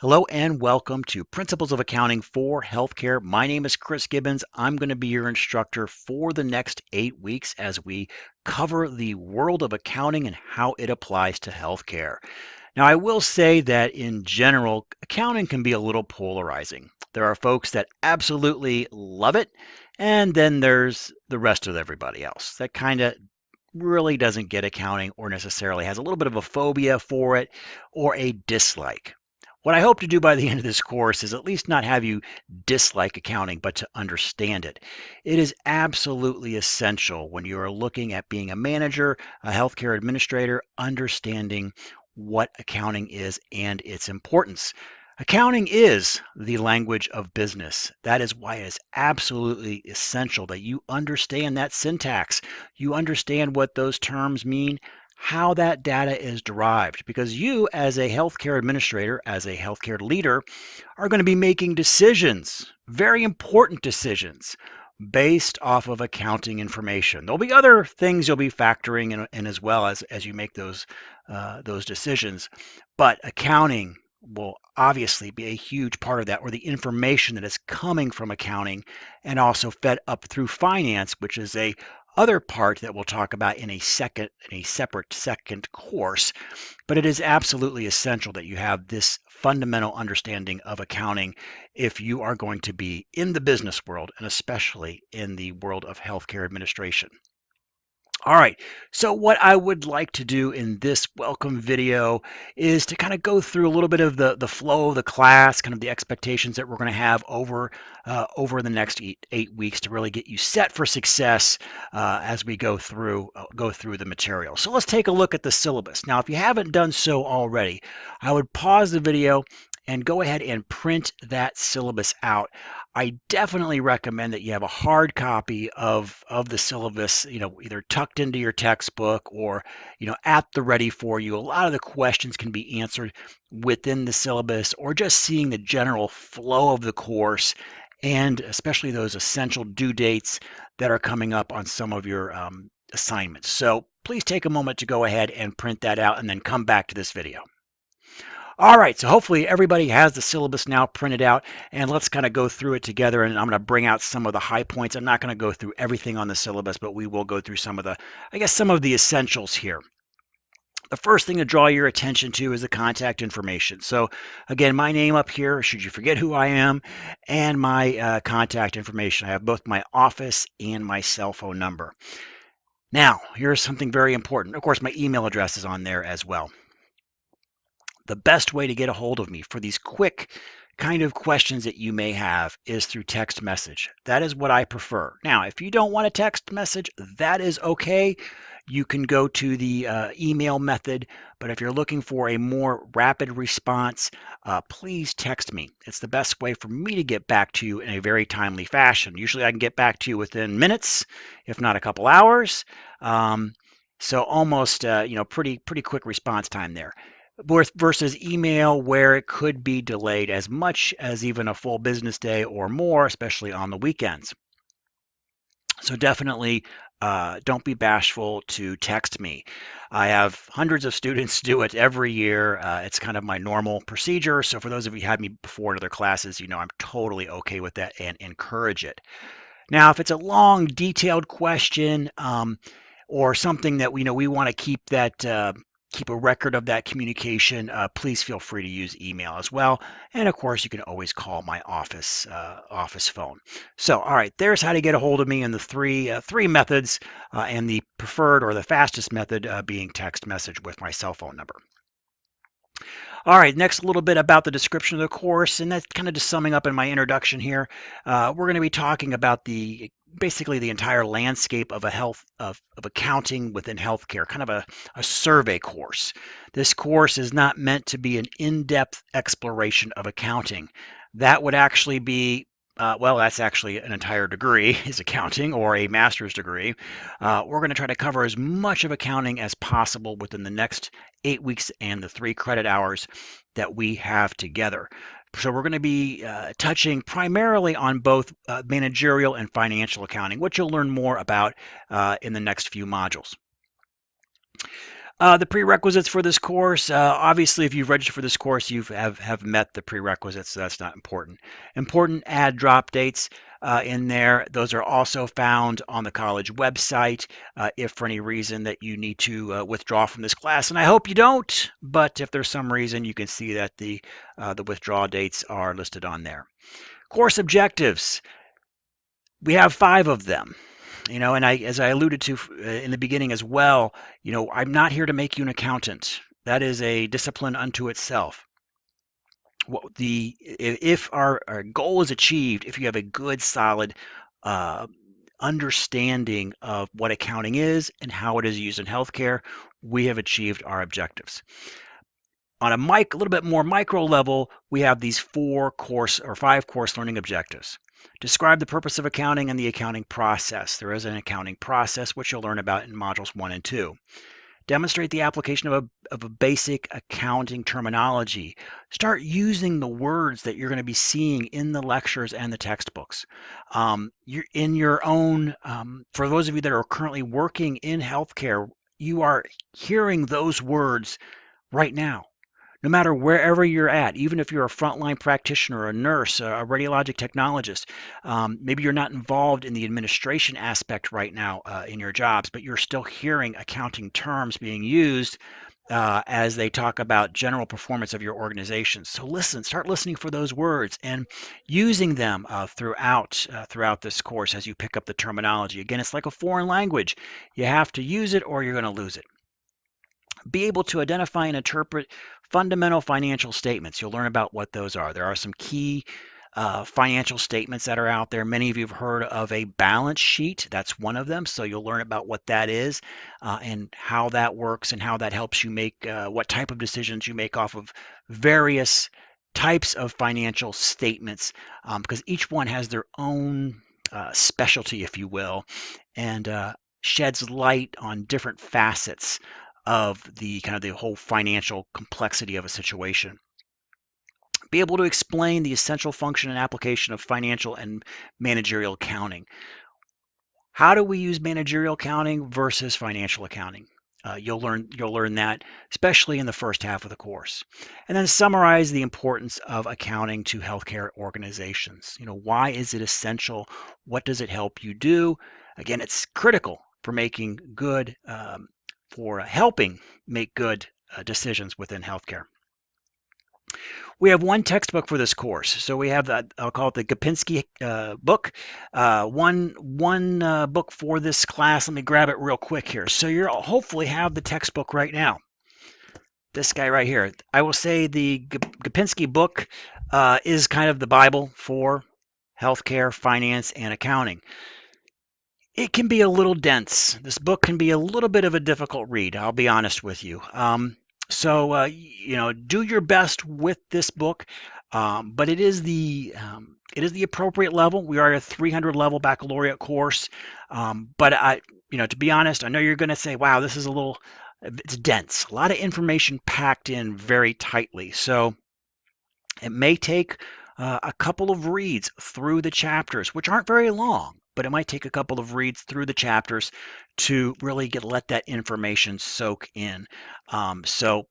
Hello and welcome to Principles of Accounting for Healthcare. My name is Chris Gibbons. I'm going to be your instructor for the next 8 weeks as we cover the world of accounting and how it applies to healthcare. Now, I will say that in general, accounting can be a little polarizing. There are folks that absolutely love it, and then there's the rest of everybody else that kind of really doesn't get accounting or necessarily has a little bit of a phobia for it or a dislike. What I hope to do by the end of this course is at least not have you dislike accounting, but to understand it. It is absolutely essential when you are looking at being a manager, a healthcare administrator, understanding what accounting is and its importance. Accounting is the language of business. That is why it is absolutely essential that you understand that syntax. You understand what those terms mean, how that data is derived, because you, as a healthcare administrator, as a healthcare leader, are going to be making decisions, very important decisions, based off of accounting information. There'll be other things you'll be factoring in as well as you make those decisions, but accounting will obviously be a huge part of that, or the information that is coming from accounting and also fed up through finance, which is a other part that we'll talk about in a separate second course. But it is absolutely essential that you have this fundamental understanding of accounting if you are going to be in the business world and especially in the world of healthcare administration. All right, so what I would like to do in this welcome video is to kind of go through a little bit of the flow of the class, kind of the expectations that we're going to have over the next 8 weeks to really get you set for success as we go through the material. So let's take a look at the syllabus. Now, if you haven't done so already, I would pause the video and go ahead and print that syllabus out. I definitely recommend that you have a hard copy of the syllabus, either tucked into your textbook or, at the ready for you. A lot of the questions can be answered within the syllabus or just seeing the general flow of the course and especially those essential due dates that are coming up on some of your assignments. So please take a moment to go ahead and print that out and then come back to this video. All right, so hopefully everybody has the syllabus now printed out, and let's kind of go through it together, and I'm going to bring out some of the high points. I'm not going to go through everything on the syllabus, but we will go through some of the essentials here. The first thing to draw your attention to is the contact information. So again, my name up here, should you forget who I am, and my contact information. I have both my office and my cell phone number. Now, here's something very important. Of course, my email address is on there as well. The best way to get a hold of me for these quick kind of questions that you may have is through text message. That is what I prefer. Now, if you don't want a text message, that is okay. You can go to the email method, but if you're looking for a more rapid response, please text me. It's the best way for me to get back to you in a very timely fashion. Usually I can get back to you within minutes, if not a couple hours. So almost, pretty quick response time there versus email where it could be delayed as much as even a full business day or more, especially on the weekends. So definitely don't be bashful to text me. I have hundreds of students do it every year. It's kind of my normal procedure. So for those of you who had me before in other classes, I'm totally okay with that and encourage it. Now, if it's a long, detailed question or something that we want to keep a record of that communication, please feel free to use email as well. And of course, you can always call my office phone. So, all right, there's how to get a hold of me in the three methods, and the preferred or the fastest method being text message with my cell phone number. All right, next a little bit about the description of the course, and that's kind of just summing up in my introduction here. We're going to be talking about basically the entire landscape of of accounting within healthcare, kind of a survey course. This course is not meant to be an in-depth exploration of accounting. That would actually be that's actually an entire degree is accounting or a master's degree. We're going to try to cover as much of accounting as possible within the next 8 weeks and the 3 credit hours that we have together. So we're going to be touching primarily on both managerial and financial accounting, which you'll learn more about in the next few modules. The prerequisites for this course, obviously, if you've registered for this course, you have met the prerequisites, so that's not important. Important, add drop dates in there. Those are also found on the college website if for any reason that you need to withdraw from this class, and I hope you don't, but if there's some reason, you can see that the withdrawal dates are listed on there. Course objectives, we have 5 of them. And as I alluded to in the beginning as well, I'm not here to make you an accountant. That is a discipline unto itself. If our goal is achieved, if you have a good, solid uh, understanding of what accounting is and how it is used in healthcare, we have achieved our objectives. On a little bit more micro level, we have these 5 course learning objectives. Describe the purpose of accounting and the accounting process. There is an accounting process, which you'll learn about in modules 1 and 2. Demonstrate the application of a basic accounting terminology. Start using the words that you're going to be seeing in the lectures and the textbooks. You're in your own, for those of you that are currently working in healthcare, you are hearing those words right now. No matter wherever you're at, even if you're a frontline practitioner, a nurse, a radiologic technologist, maybe you're not involved in the administration aspect right now in your jobs, but you're still hearing accounting terms being used as they talk about general performance of your organization. So start listening for those words and using them throughout this course as you pick up the terminology. Again, it's like a foreign language. You have to use it or you're going to lose it. Be able to identify and interpret fundamental financial statements. You'll learn about what those are. There are some key financial statements that are out there. Many of you have heard of a balance sheet. That's one of them. So you'll learn about what that is and how that works and how that helps you make what type of decisions you make off of various types of financial statements because each one has their own specialty, if you will, and sheds light on different facets of the kind of the whole financial complexity of a situation. Be able to explain the essential function and application of financial and managerial accounting. How do we use managerial accounting versus financial accounting? You'll learn that, especially in the first half of the course. And then summarize the importance of accounting to healthcare organizations. Why is it essential? What does it help you do? Again, it's critical for making good, for helping make good decisions within healthcare. We have one textbook for this course. So we have that, I'll call it the Gopinski book. One book for this class. Let me grab it real quick here. So you'll hopefully have the textbook right now. This guy right here. I will say the Gopinski book is kind of the Bible for healthcare, finance, and accounting. It can be a little dense. This book can be a little bit of a difficult read, I'll be honest with you. So do your best with this book, but it is the appropriate level. We are at a 300 level baccalaureate course, but to be honest, I know you're going to say, "Wow, this is it's dense. A lot of information packed in very tightly." So it may take a couple of reads through the chapters, which aren't very long, but it might take a couple of reads through the chapters to really let that information soak in. So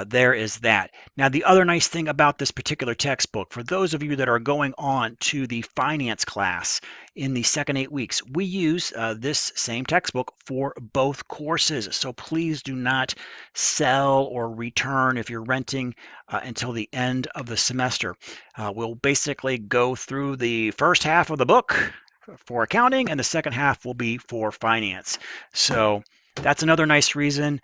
there is that. Now, the other nice thing about this particular textbook, for those of you that are going on to the finance class in the second 8 weeks, we use this same textbook for both courses. So please do not sell or return if you're renting until the end of the semester. We'll basically go through the first half of the book for accounting, and the second half will be for finance. So that's another nice reason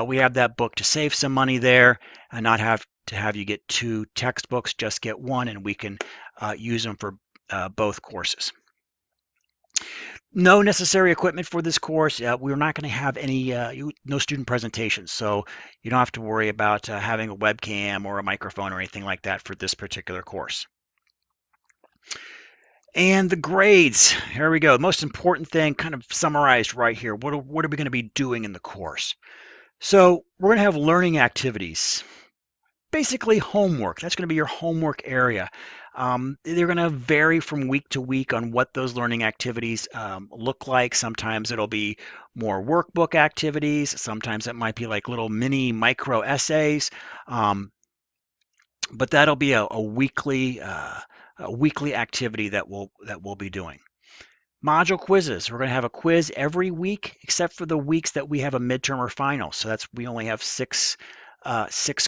we have that book, to save some money there and not have to have you get 2 textbooks, just get one, and we can use them for both courses. No necessary equipment for this course. We're not going to have any, no student presentations, so you don't have to worry about having a webcam or a microphone or anything like that for this particular course. And the grades, here we go. The most important thing kind of summarized right here. What are we going to be doing in the course? So we're going to have learning activities. basically homework. That's going to be your homework area. They're going to vary from week to week on what those learning activities look like. Sometimes it'll be more workbook activities. Sometimes it might be like little mini micro essays. But that'll be a weekly activity that we'll be doing. Module quizzes. We're going to have a quiz every week, except for the weeks that we have a midterm or final. So we only have six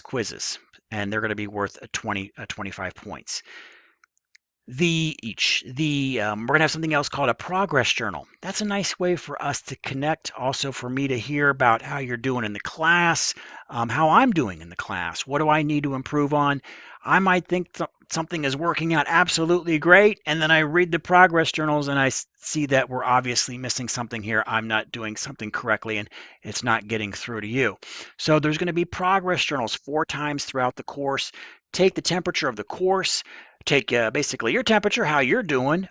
quizzes, and they're going to be worth 25 points. We're going to have something else called a progress journal. That's a nice way for us to connect, also for me to hear about how you're doing in the class, how I'm doing in the class. What do I need to improve on? I might think something is working out absolutely great, and then I read the progress journals and I see that we're obviously missing something here. I'm not doing something correctly, and it's not getting through to you. So there's going to be progress journals 4 times throughout the course. Take the temperature of the course, take basically your temperature, how you're doing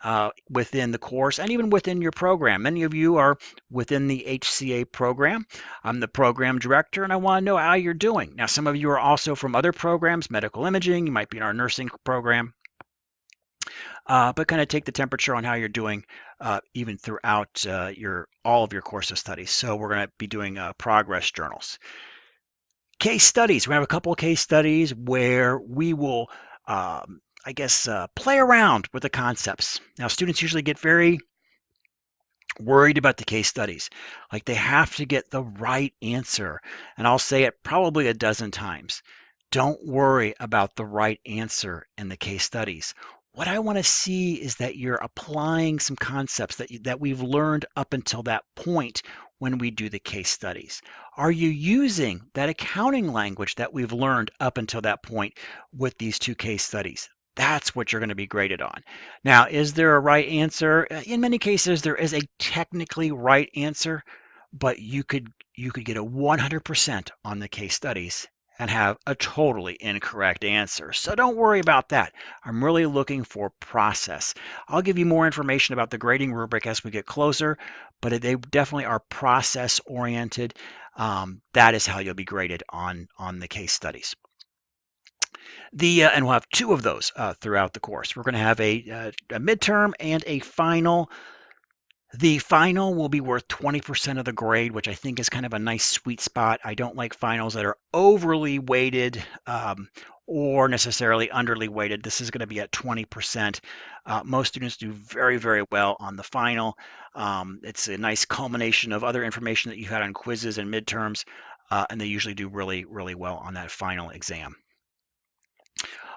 within the course and even within your program. Many of you are within the HCA program. I'm the program director, and I want to know how you're doing. Now, some of you are also from other programs, medical imaging. You might be in our nursing program. But kind of take the temperature on how you're doing even throughout all of your course of studies. So we're going to be doing progress journals. Case studies. We have a couple of case studies where we will, play around with the concepts. Now, students usually get very worried about the case studies. Like they have to get the right answer. And I'll say it probably a dozen times. Don't worry about the right answer in the case studies. What I want to see is that you're applying some concepts that we've learned up until that point when we do the case studies. Are you using that accounting language that we've learned up until that point with these 2 case studies? That's what you're going to be graded on. Now, is there a right answer? In many cases, there is a technically right answer, but you could get a 100% on the case studies and have a totally incorrect answer. So don't worry about that. I'm really looking for process. I'll give you more information about the grading rubric as we get closer, but they definitely are process oriented. That is how you'll be graded on the case studies. And we'll have 2 of those throughout the course. We're going to have a midterm and a final. The final will be worth 20% of the grade, which I think is kind of a nice sweet spot. I don't like finals that are overly weighted or necessarily underly weighted. This is going to be at 20%. Most students do very, very well on the final. It's a nice culmination of other information that you had on quizzes and midterms, and they usually do really, really well on that final exam.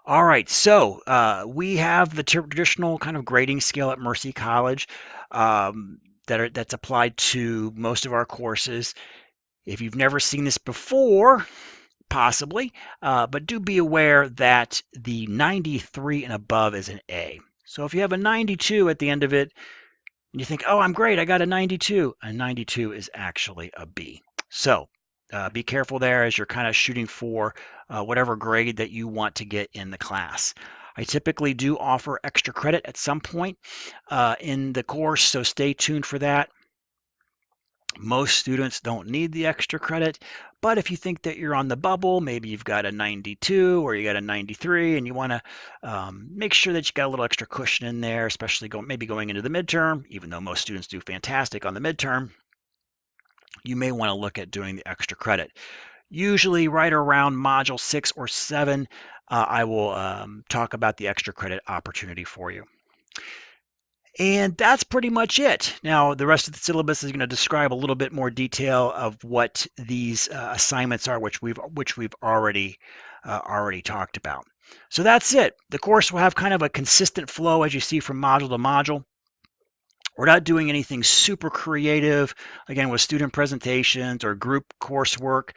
All right, so we have the traditional kind of grading scale at Mercy College that's applied to most of our courses. If you've never seen this before, possibly, but do be aware that the 93 and above is an A. So if you have a 92 at the end of it, and you think, oh, I'm great, I got a 92 is actually a B. So be careful there as you're kind of shooting for whatever grade that you want to get in the class. I typically do offer extra credit at some point in the course, so stay tuned for that. Most students don't need the extra credit, but if you think that you're on the bubble, maybe you've got a 92 or you got a 93 and you want to make sure that you got a little extra cushion in there, especially maybe going into the midterm, even though most students do fantastic on the midterm, you may want to look at doing the extra credit. Usually right around module 6 or 7, I will talk about the extra credit opportunity for you. And that's pretty much it. Now, the rest of the syllabus is going to describe a little bit more detail of what these assignments are, which we've already talked about. So that's it. The course will have kind of a consistent flow as you see from module to module. We're not doing anything super creative, again, with student presentations or group coursework.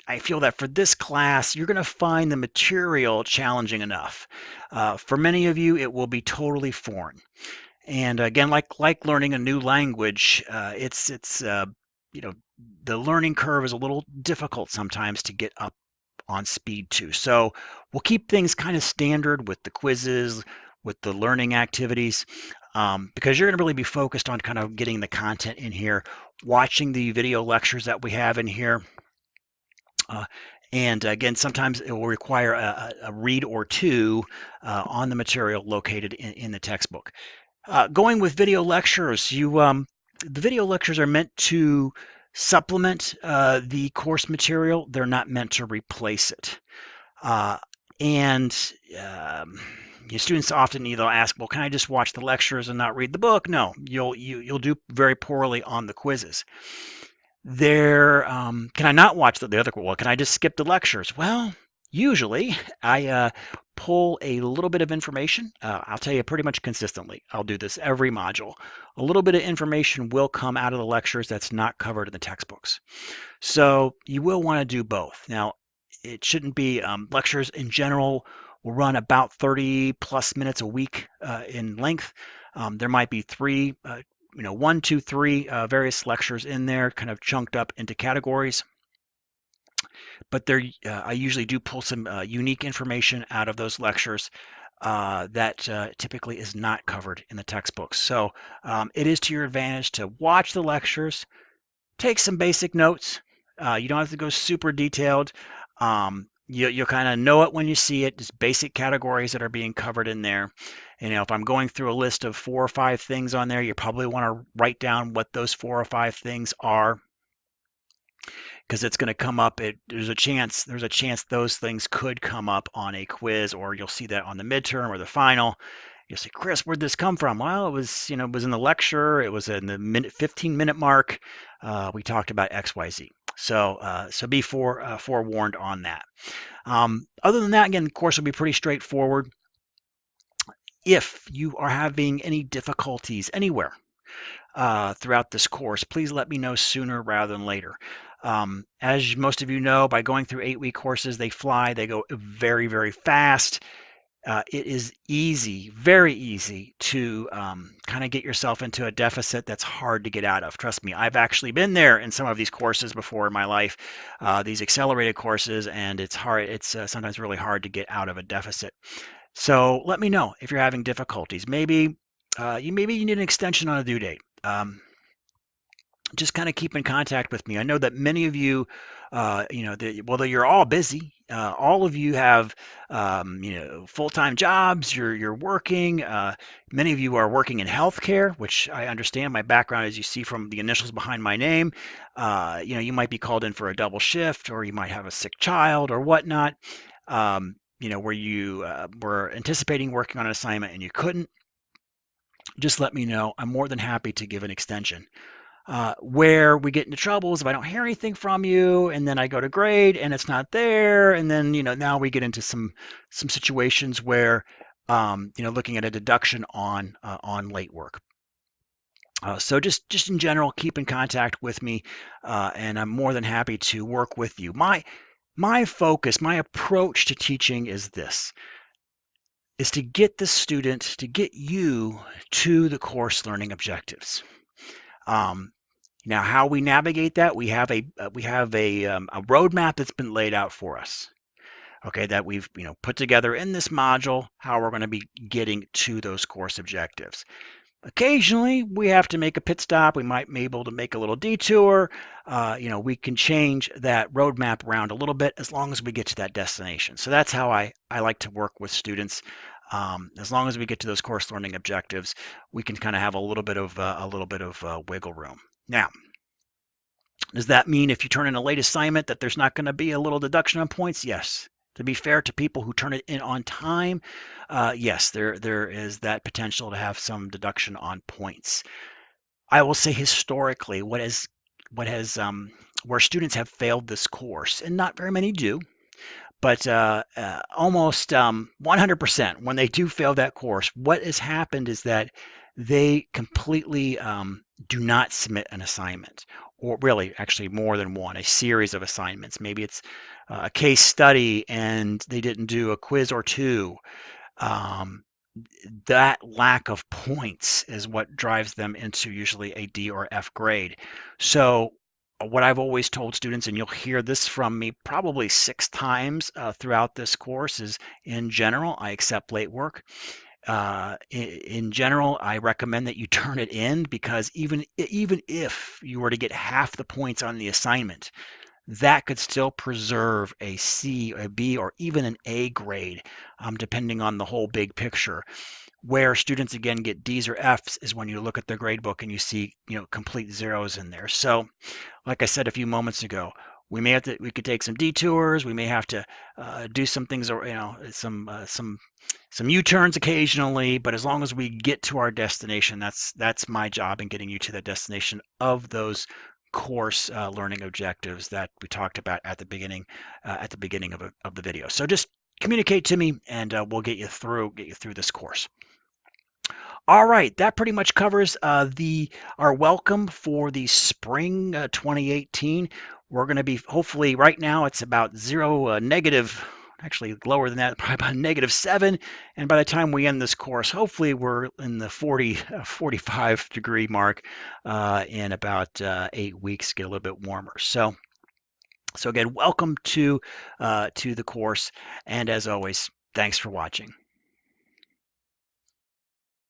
I feel that for this class, you're going to find the material challenging enough. For many of you, it will be totally foreign. And again, like learning a new language, the learning curve is a little difficult sometimes to get up on speed to. So we'll keep things kind of standard with the quizzes, with the learning activities, because you're going to really be focused on kind of getting the content in here, watching the video lectures that we have in here. And again, sometimes it will require a read or two on the material located in the textbook. Going with video lectures, the video lectures are meant to supplement the course material. They're not meant to replace it. Uh, and students often either ask, "Well, can I just watch the lectures and not read the book?" No, you'll do very poorly on the quizzes. Can I not watch the other? Well, can I just skip the lectures? Well, usually I pull a little bit of information. I'll tell you pretty much consistently. I'll do this every module. A little bit of information will come out of the lectures that's not covered in the textbooks. So you will want to do both. Now, it shouldn't be lectures in general will run about 30 plus minutes a week in length. There might be three, one, two, three various lectures in there, kind of chunked up into categories. But I usually do pull some unique information out of those lectures that typically is not covered in the textbooks. So it is to your advantage to watch the lectures, take some basic notes. You don't have to go super detailed. You'll kind of know it when you see it, just basic categories that are being covered in there. If I'm going through a list of 4 or 5 things on there, you probably want to write down what those 4 or 5 things are, because it's going to come up. There's a chance those things could come up on a quiz, or you'll see that on the midterm or the final. You'll say, "Chris, where'd this come from?" Well, it was in the lecture. It was in the 15-minute mark. We talked about XYZ. So be forewarned on that. Other than that, again, the course will be pretty straightforward. If you are having any difficulties anywhere throughout this course, please let me know sooner rather than later. As most of you know, by going through 8-week courses, they fly. They go very, very fast. It is easy, very easy to kind of get yourself into a deficit that's hard to get out of. Trust me, I've actually been there in some of these courses before in my life, these accelerated courses, and it's hard. It's sometimes really hard to get out of a deficit. So let me know if you're having difficulties. Maybe you need an extension on a due date. Just kind of keep in contact with me. I know that many of you, whether you're all busy, all of you have, full-time jobs. You're working. Many of you are working in healthcare, which I understand. My background, as you see from the initials behind my name, you might be called in for a double shift, or you might have a sick child or whatnot. Where you were anticipating working on an assignment and you couldn't. Just let me know. I'm more than happy to give an extension. Where we get into trouble is if I don't hear anything from you, and then I go to grade and it's not there, and then now we get into some situations where looking at a deduction on late work. So just in general, keep in contact with me, and I'm more than happy to work with you. My focus, my approach to teaching is to get the student, to get you to the course learning objectives. Now, how we navigate that, we have a roadmap that's been laid out for us. Okay, that we've put together in this module, how we're going to be getting to those course objectives. Occasionally, we have to make a pit stop. We might be able to make a little detour. We can change that roadmap around a little bit as long as we get to that destination. So that's how I like to work with students. As long as we get to those course learning objectives, we can kind of have a little bit of wiggle room. Now, does that mean if you turn in a late assignment that there's not going to be a little deduction on points? Yes. To be fair to people who turn it in on time, yes, there is that potential to have some deduction on points. I will say historically, where students have failed this course, and not very many do, but almost 100% when they do fail that course, what has happened is that they completely do not submit an assignment, or really actually more than one, a series of assignments. Maybe it's a case study and they didn't do a quiz or two. That lack of points is what drives them into usually a D or F grade. So what I've always told students, and you'll hear this from me probably 6 times throughout this course, is in general, I accept late work. In general, I recommend that you turn it in, because even if you were to get half the points on the assignment, that could still preserve a C, a B, or even an A grade, depending on the whole big picture. Where students again get D's or F's is when you look at the grade book and you see, complete zeros in there. So like I said a few moments ago, we could take some detours. We may have to do some things, or some U-turns occasionally. But as long as we get to our destination, that's my job in getting you to the destination of those course learning objectives that we talked about at the beginning of the video. So just communicate to me, and we'll get you through this course. All right, that pretty much covers the our welcome for the spring 2018. We're going to be hopefully right now it's about zero negative, actually lower than that, probably about -7. And by the time we end this course, hopefully we're in the 45 degree mark in about 8 weeks, get a little bit warmer. So again, welcome to the course, and as always, thanks for watching.